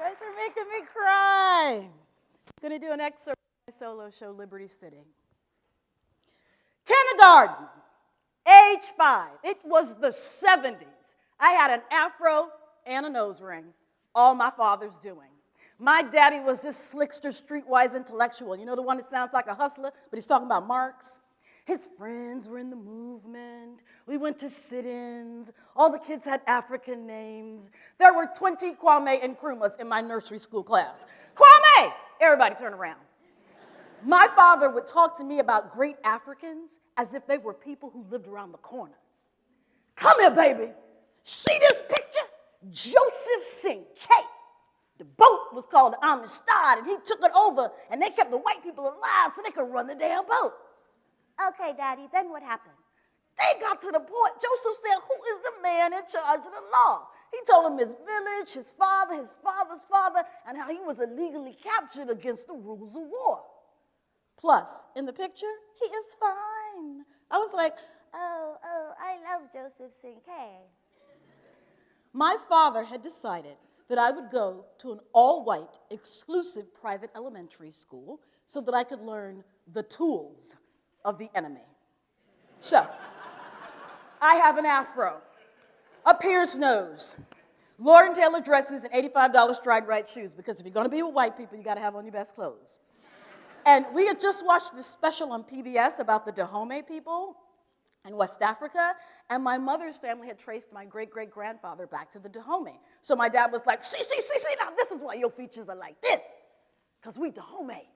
guys are making me cry. I'm going to do an excerpt from my solo show, Liberty City. Kindergarten, age 5. It was the 70s. I had an afro and a nose ring, all my father's doing. My daddy was this slickster, streetwise intellectual. You know the one that sounds like a hustler, but he's talking about Marx? His friends were in the movement. We went to sit-ins. All the kids had African names. There were 20 Kwame and Nkrumahs in my nursery school class. Kwame! Everybody turn around. My father would talk to me about great Africans as if they were people who lived around the corner. Come here, baby. See this picture? Joseph Sinkay. The boat was called the Amistad, and he took it over, and they kept the white people alive so they could run the damn boat. Okay, Daddy, then what happened? They got to the point. Joseph said, who is the man in charge of the law? He told him his village, his father's father, and how he was illegally captured against the rules of war. Plus, in the picture, he is fine. I was like, oh, I love Joseph Sinkay. My father had decided that I would go to an all-white, exclusive private elementary school so that I could learn the tools of the enemy. So, I have an afro, a pierced nose, Lord & Taylor dresses, and $85 stride-right shoes, because if you're going to be with white people, you got to have on your best clothes. And we had just watched this special on PBS about the Dahomey people in West Africa, and my mother's family had traced my great-great-grandfather back to the Dahomey. So my dad was like, see, now this is why your features are like this, because we Dahomey.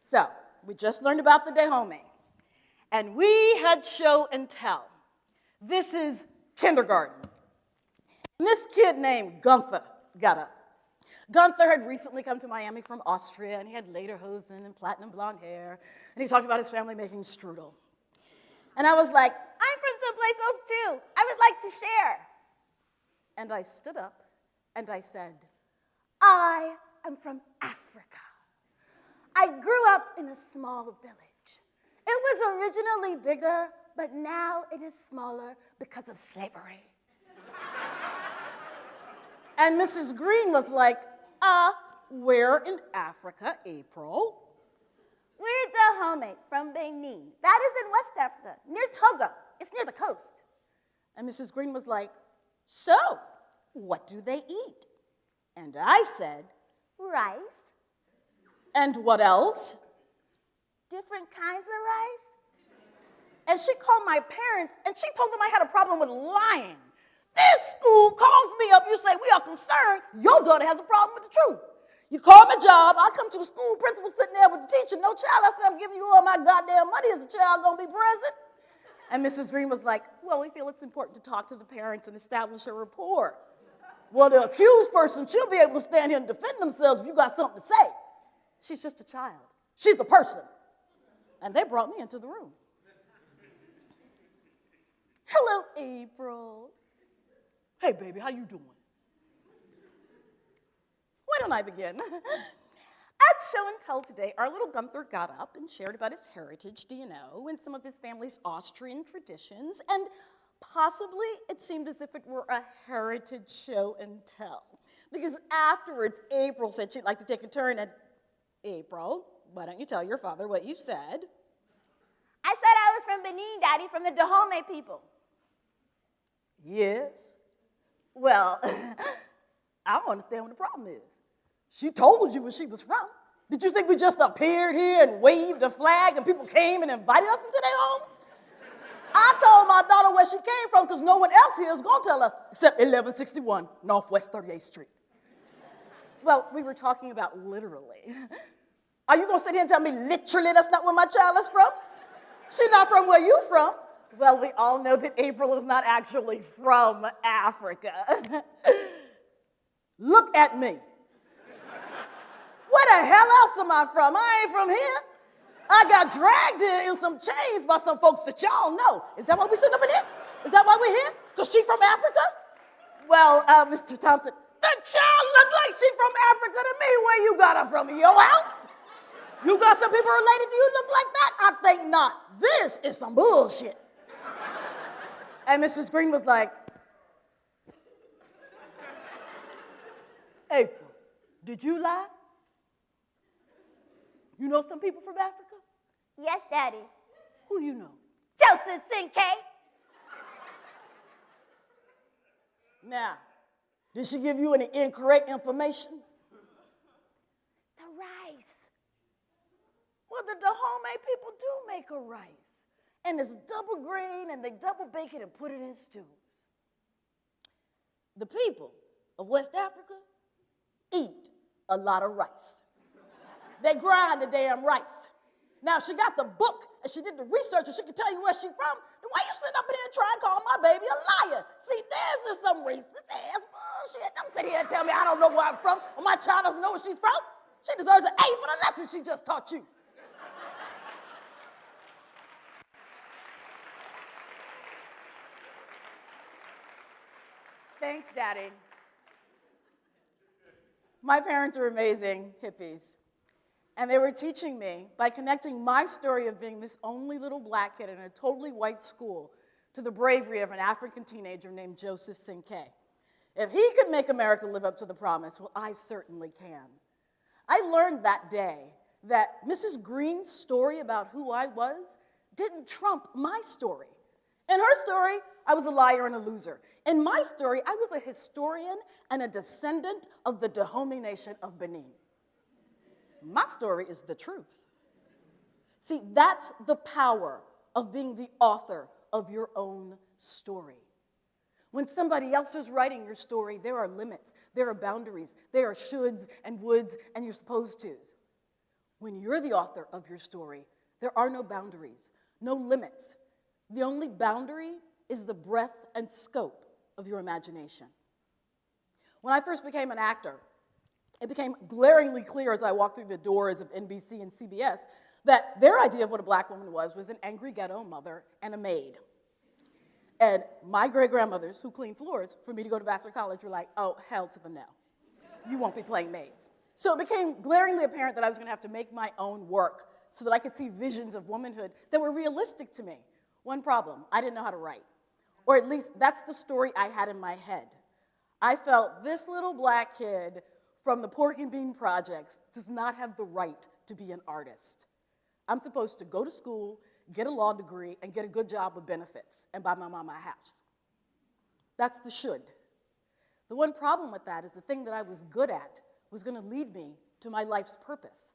So, we just learned about the Dahomey, and we had show and tell. This is kindergarten. And this kid named Gunther got up. Gunther had recently come to Miami from Austria, and he had lederhosen and platinum blonde hair, and he talked about his family making strudel. And I was like, I'm from someplace else too. I would like to share. And I stood up, and I said, I am from Africa. I grew up in a small village. It was originally bigger, but now it is smaller because of slavery. And Mrs. Green was like, where in Africa, April? We're Dahomey from Benin. That is in West Africa, near Togo. It's near the coast. And Mrs. Green was like, so, what do they eat? And I said, rice. And what else? Different kinds of rice. And she called my parents, and she told them I had a problem with lying. This school calls me up, you say, we are concerned, your daughter has a problem with the truth. You call my job, I come to the school, principal sitting there with the teacher, no child, I said, I'm giving you all my goddamn money, is the child gonna be present? And Mrs. Green was like, well, we feel it's important to talk to the parents and establish a rapport. Well, the accused person, she'll be able to stand here and defend themselves if you got something to say. She's just a child. She's a person. And they brought me into the room. Hello, April. Hey, baby, how you doing? Why don't I begin? At Show and Tell today, our little Gunther got up and shared about his heritage, do you know, and some of his family's Austrian traditions, and possibly it seemed as if it were a heritage show and tell. Because afterwards, April said she'd like to take a turn at, April, why don't you tell your father what you said? I said I was from Benin, Daddy, from the Dahomey people. Yes. Well, I don't understand what the problem is. She told you where she was from. Did you think we just appeared here and waved a flag and people came and invited us into their homes? I told my daughter where she came from because no one else here is going to tell her except 1161 Northwest 38th Street. Well, we were talking about literally. Are you going to sit here and tell me literally that's not where my child is from? She's not from where you from. Well, we all know that April is not actually from Africa. Look at me. Where the hell else am I from? I ain't from here. I got dragged here in some chains by some folks that y'all know. Is that why we sitting up in here? Is that why we're here? Because she's from Africa? Well, Mr. Thompson, the child looked like she's from Africa to me. Where you got her from? Your house? You got some people related to you look like that? I think not. This is some bullshit. And Mrs. Green was like, April, did you lie? You know some people from Africa? Yes, Daddy. Who you know? Joseph Sinkay. Now, did she give you any incorrect information? The rice. Well, the Dahomey people do make a rice. And it's double green, and they double bake it and put it in stews. The people of West Africa eat a lot of rice. They grind the damn rice. Now, she got the book, and she did the research, and she can tell you where she's from. Then why you sitting up in here trying to call my baby a liar? See, this is some racist ass bullshit. Don't sit here and tell me I don't know where I'm from, or my child doesn't know where she's from. She deserves an A for the lesson she just taught you. Thanks, Daddy. My parents were amazing hippies. And they were teaching me by connecting my story of being this only little black kid in a totally white school to the bravery of an African teenager named Joseph Sinkay. If he could make America live up to the promise, well, I certainly can. I learned that day that Mrs. Green's story about who I was didn't trump my story. In her story, I was a liar and a loser. In my story, I was a historian and a descendant of the Dahomey nation of Benin. My story is the truth. See, that's the power of being the author of your own story. When somebody else is writing your story, there are limits, there are boundaries, there are shoulds and woulds and you're supposed tos. When you're the author of your story, there are no boundaries, no limits. The only boundary is the breadth and scope of your imagination. When I first became an actor, it became glaringly clear as I walked through the doors of NBC and CBS that their idea of what a black woman was an angry ghetto mother and a maid. And my great-grandmothers, who cleaned floors for me to go to Vassar College, were like, oh, hell to the no. You won't be playing maids. So it became glaringly apparent that I was going to have to make my own work so that I could see visions of womanhood that were realistic to me. One problem, I didn't know how to write. Or at least that's the story I had in my head. I felt this little black kid from the Pork and Bean Projects does not have the right to be an artist. I'm supposed to go to school, get a law degree, and get a good job with benefits, and buy my mama a house. That's the should. The one problem with that is the thing that I was good at was going to lead me to my life's purpose.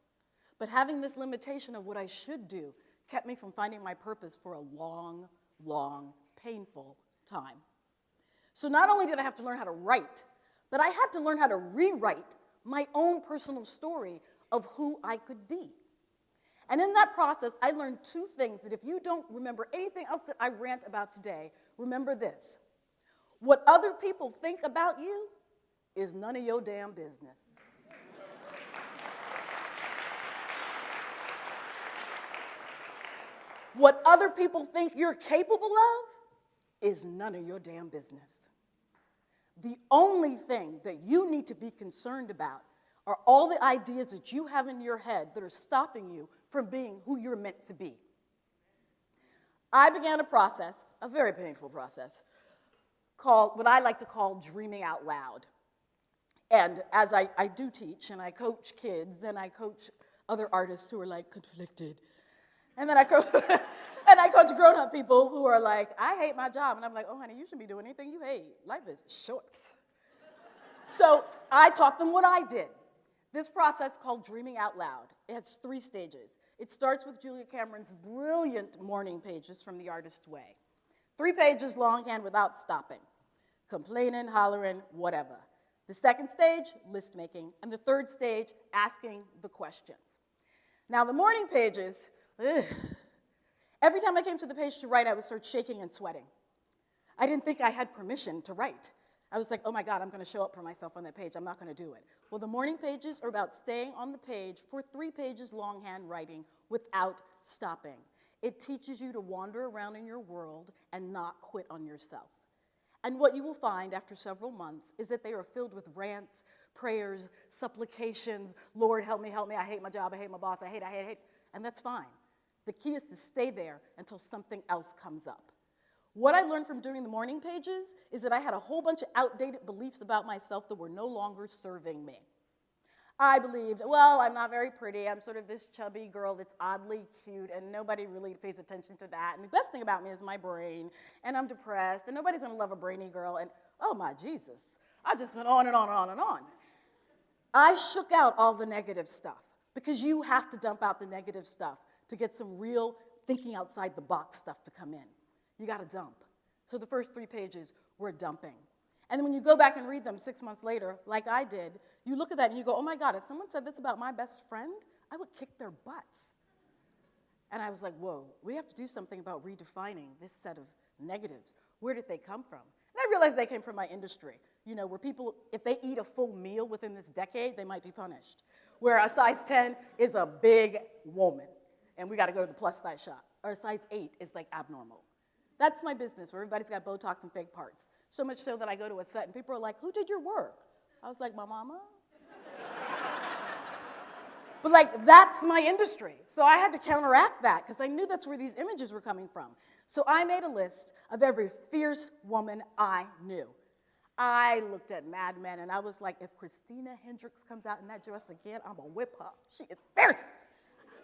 But having this limitation of what I should do kept me from finding my purpose for a long, long, painful time. So not only did I have to learn how to write, but I had to learn how to rewrite my own personal story of who I could be. And in that process, I learned two things that if you don't remember anything else that I rant about today, remember this. What other people think about you is none of your damn business. What other people think you're capable of is none of your damn business. The only thing that you need to be concerned about are all the ideas that you have in your head that are stopping you from being who you're meant to be. I began a process, a very painful process, called what I like to call dreaming out loud. And as I do teach, and I coach kids, and I coach other artists who are like conflicted, and then I coach grown-up people who are like, I hate my job. And I'm like, oh, honey, you shouldn't be doing anything you hate. Life is short. So I taught them what I did. This process called Dreaming Out Loud. It has 3 stages. It starts with Julia Cameron's brilliant morning pages from The Artist's Way. 3 pages longhand without stopping. Complaining, hollering, whatever. The second stage, list making. And the third stage, asking the questions. Now, the morning pages, every time I came to the page to write, I would start shaking and sweating. I didn't think I had permission to write. I was like, oh my God, I'm going to show up for myself on that page. I'm not going to do it. Well, the morning pages are about staying on the page for 3 pages longhand writing without stopping. It teaches you to wander around in your world and not quit on yourself. And what you will find after several months is that they are filled with rants, prayers, supplications. Lord, help me, I hate my job, I hate my boss, I hate. And that's fine. The key is to stay there until something else comes up. What I learned from doing the morning pages is that I had a whole bunch of outdated beliefs about myself that were no longer serving me. I believed, well, I'm not very pretty. I'm sort of this chubby girl that's oddly cute, and nobody really pays attention to that. And the best thing about me is my brain, and I'm depressed, and nobody's going to love a brainy girl. And oh, my Jesus. I just went on and on and on and on. I shook out all the negative stuff because you have to dump out the negative stuff to get some real thinking outside the box stuff to come in. You got to dump. So the first 3 pages were dumping. And then when you go back and read them 6 months later, like I did, you look at that and you go, oh my God, if someone said this about my best friend, I would kick their butts. And I was like, whoa, we have to do something about redefining this set of negatives. Where did they come from? And I realized they came from my industry, where people, if they eat a full meal within this decade, they might be punished. Where a size 10 is a big woman, and we got to go to the plus size shop. Or a size 8 is like abnormal. That's my business, where everybody's got Botox and fake parts. So much so that I go to a set and people are like, who did your work? I was like, my mama. But that's my industry. So I had to counteract that because I knew that's where these images were coming from. So I made a list of every fierce woman I knew. I looked at Mad Men and I was like, if Christina Hendricks comes out in that dress again, I'm gonna whip her. She is fierce.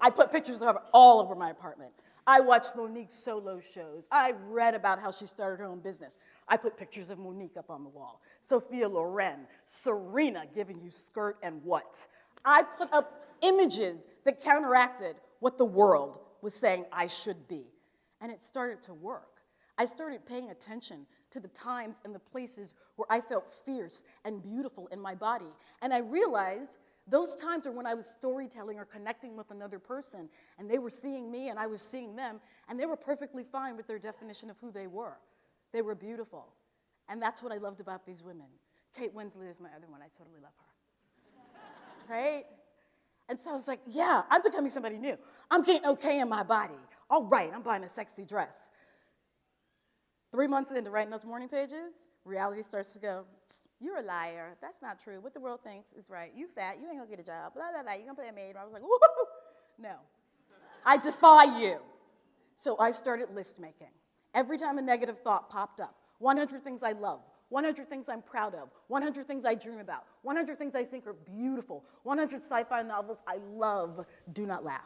I put pictures of her all over my apartment. I watched Monique's solo shows. I read about how she started her own business. I put pictures of Monique up on the wall. Sophia Loren, Serena giving you skirt and what. I put up images that counteracted what the world was saying I should be. And it started to work. I started paying attention to the times and the places where I felt fierce and beautiful in my body. And I realized those times are when I was storytelling or connecting with another person, and they were seeing me and I was seeing them, and they were perfectly fine with their definition of who they were. They were beautiful. And that's what I loved about these women. Kate Winslet is my other one. I totally love her. Right? And so I was like, yeah, I'm becoming somebody new. I'm getting okay in my body. All right, I'm buying a sexy dress. 3 months into writing those morning pages, reality starts to go, you're a liar. That's not true. What the world thinks is right. You fat. You ain't going to get a job. Blah, blah, blah. You're going to play a maid. And I was like, woo! No. I defy you. So I started list making. Every time a negative thought popped up, 100 things I love, 100 things I'm proud of, 100 things I dream about, 100 things I think are beautiful, 100 sci-fi novels I love, do not laugh.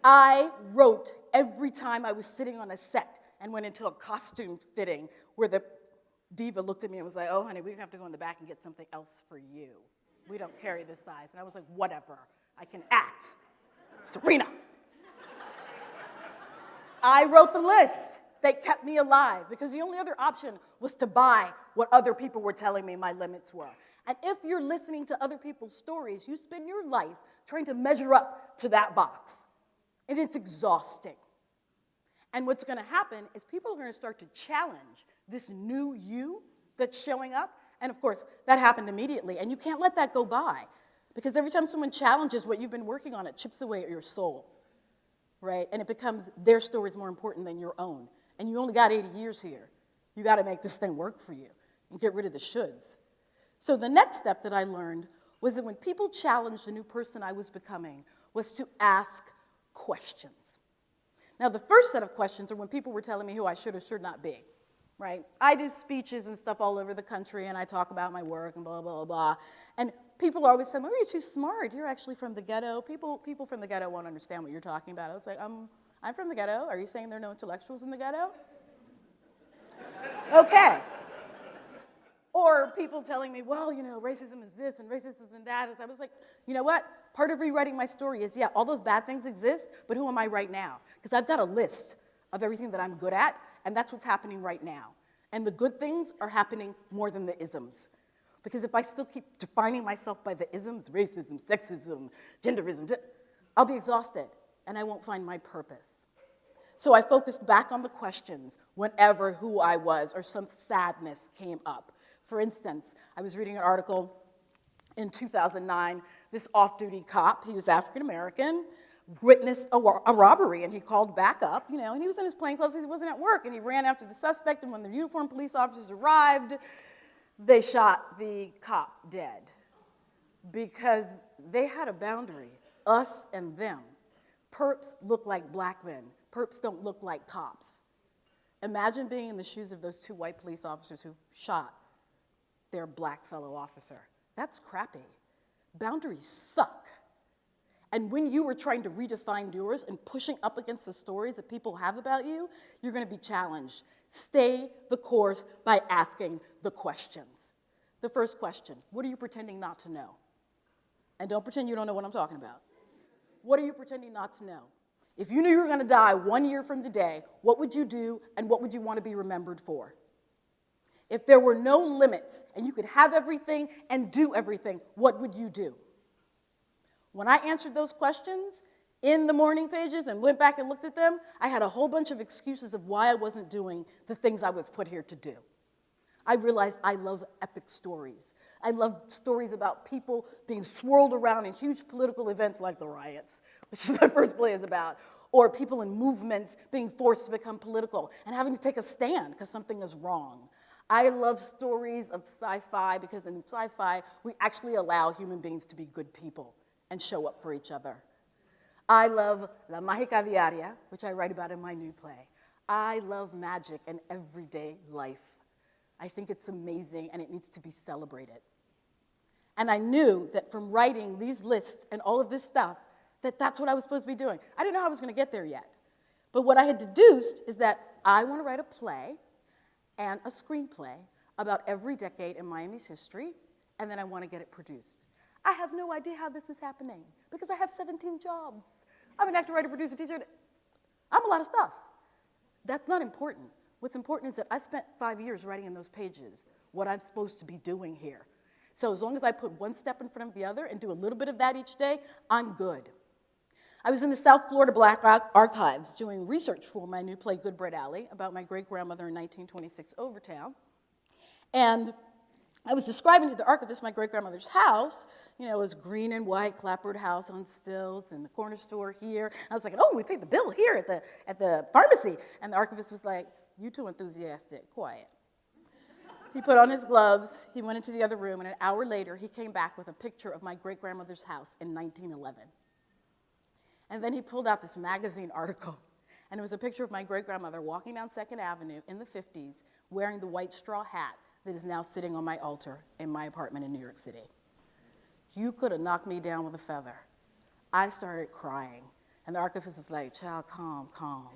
I wrote every time I was sitting on a set and went into a costume fitting where the diva looked at me and was like, oh, honey, we're going to have to go in the back and get something else for you. We don't carry this size. And I was like, whatever. I can act. Serena. I wrote the list that kept me alive because the only other option was to buy what other people were telling me my limits were. And if you're listening to other people's stories, you spend your life trying to measure up to that box. And it's exhausting. And what's going to happen is people are going to start to challenge this new you that's showing up. And of course, that happened immediately. And you can't let that go by. Because every time someone challenges what you've been working on, it chips away at your soul. Right? And it becomes their story is more important than your own. And you only got 80 years here. You got to make this thing work for you and get rid of the shoulds. So the next step that I learned was that when people challenged the new person I was becoming was to ask questions. Now, the first set of questions are when people were telling me who I should or should not be, right? I do speeches and stuff all over the country, and I talk about my work and blah, blah, blah. And people are always saying, oh, you're too smart. You're actually from the ghetto. People from the ghetto won't understand what you're talking about. I was like, I'm from the ghetto. Are you saying there are no intellectuals in the ghetto? Okay. Or people telling me, well, racism is this and racism is that. I was like, you know what? Part of rewriting my story is, yeah, all those bad things exist, but who am I right now? Because I've got a list of everything that I'm good at, and that's what's happening right now. And the good things are happening more than the isms. Because if I still keep defining myself by the isms, racism, sexism, genderism, I'll be exhausted, and I won't find my purpose. So I focused back on the questions whenever who I was or some sadness came up. For instance, I was reading an article in 2009, this off-duty cop, he was African-American, witnessed a robbery, and he called back up, and he was in his plainclothes, he wasn't at work, and he ran after the suspect, and when the uniformed police officers arrived, they shot the cop dead because they had a boundary, us and them. Perps look like black men. Perps don't look like cops. Imagine being in the shoes of those 2 white police officers who shot their black fellow officer. That's crappy. Boundaries suck. And when you are trying to redefine yours and pushing up against the stories that people have about you, you're going to be challenged. Stay the course by asking the questions. The first question, what are you pretending not to know? And don't pretend you don't know what I'm talking about. What are you pretending not to know? If you knew you were going to die 1 year from today, what would you do and what would you want to be remembered for? If there were no limits and you could have everything and do everything, what would you do? When I answered those questions in the morning pages and went back and looked at them, I had a whole bunch of excuses of why I wasn't doing the things I was put here to do. I realized I love epic stories. I love stories about people being swirled around in huge political events like the riots, which is my first play is about, or people in movements being forced to become political and having to take a stand because something is wrong. I love stories of sci-fi because in sci-fi, we actually allow human beings to be good people and show up for each other. I love La Mágica Diaria, which I write about in my new play. I love magic and everyday life. I think it's amazing and it needs to be celebrated. And I knew that from writing these lists and all of this stuff, that that's what I was supposed to be doing. I didn't know how I was going to get there yet. But what I had deduced is that I want to write a play and a screenplay about every decade in Miami's history, and then I want to get it produced. I have no idea how this is happening because I have 17 jobs. I'm an actor, writer, producer, teacher. I'm a lot of stuff. That's not important. What's important is that I spent 5 years writing in those pages what I'm supposed to be doing here. So as long as I put one step in front of the other and do a little bit of that each day, I'm good. I was in the South Florida Black Archives doing research for my new play, Good Bread Alley, about my great-grandmother in 1926 Overtown. And I was describing to the archivist my great-grandmother's house. You know, it was green and white, clapboard house on stills, and the corner store here. And I was like, oh, we paid the bill here at the pharmacy. And the archivist was like, you too enthusiastic, quiet. He put on his gloves, he went into the other room, and an hour later, he came back with a picture of my great-grandmother's house in 1911. And then he pulled out this magazine article, and it was a picture of my great-grandmother walking down 2nd Avenue in the 50s, wearing the white straw hat that is now sitting on my altar in my apartment in New York City. You could have knocked me down with a feather. I started crying, and the archivist was like, child, calm, calm.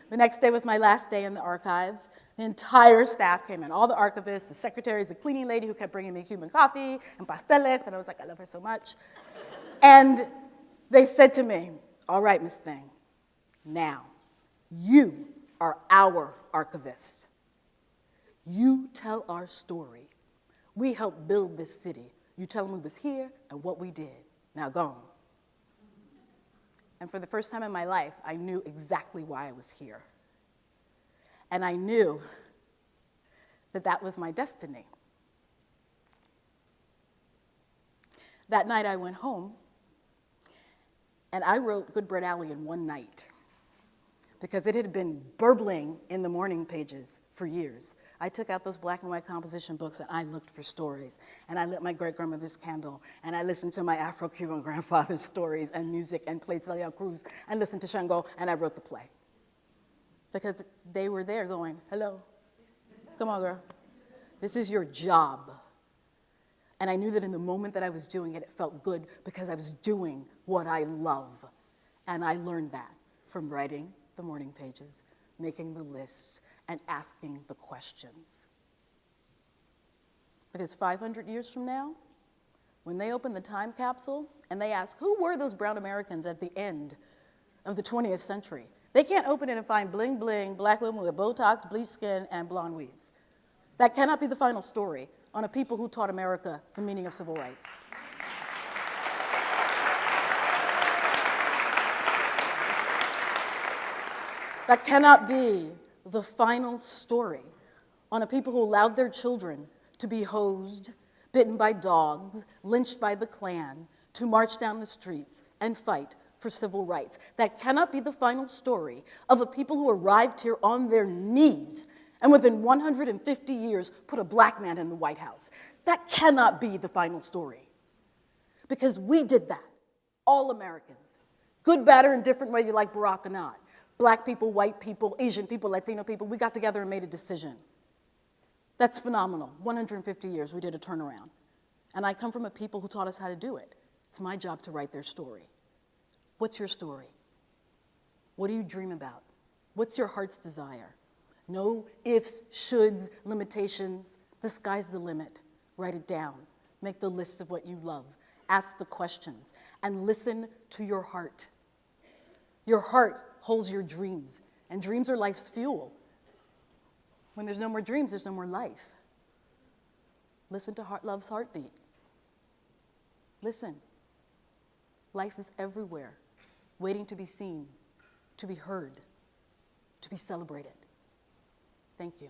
The next day was my last day in the archives. The entire staff came in, all the archivists, the secretaries, the cleaning lady who kept bringing me Cuban coffee and pasteles, and I was like, I love her so much. And they said to me, all right, Miss Thing, now you are our archivist. You tell our story. We helped build this city. You tell them we was here and what we did. Now go on. And for the first time in my life, I knew exactly why I was here. And I knew that that was my destiny. That night I went home, and I wrote Good Bread Alley in one night because it had been burbling in the morning pages for years. I took out those black and white composition books and I looked for stories. And I lit my great-grandmother's candle and I listened to my Afro-Cuban grandfather's stories and music and played Celia Cruz and listened to Shango and I wrote the play. Because they were there going, hello, come on girl, this is your job. And I knew that in the moment that I was doing it, it felt good because I was doing what I love. And I learned that from writing the morning pages, making the list, and asking the questions. Because 500 years from now, when they open the time capsule and they ask, who were those brown Americans at the end of the 20th century? They can't open it and find bling bling, black women with Botox, bleached skin, and blonde weaves. That cannot be the final story on a people who taught America the meaning of civil rights. That cannot be the final story on a people who allowed their children to be hosed, bitten by dogs, lynched by the Klan, to march down the streets and fight for civil rights. That cannot be the final story of a people who arrived here on their knees and within 150 years put a black man in the White House. That cannot be the final story. Because we did that, all Americans. Good, bad, or indifferent, whether you like Barack or not. Black people, white people, Asian people, Latino people, we got together and made a decision. That's phenomenal. 150 years, we did a turnaround. And I come from a people who taught us how to do it. It's my job to write their story. What's your story? What do you dream about? What's your heart's desire? No ifs, shoulds, limitations. The sky's the limit. Write it down. Make the list of what you love. Ask the questions. And listen to your heart. Your heart holds your dreams. And dreams are life's fuel. When there's no more dreams, there's no more life. Listen to love's heartbeat. Listen. Life is everywhere, waiting to be seen, to be heard, to be celebrated. Thank you.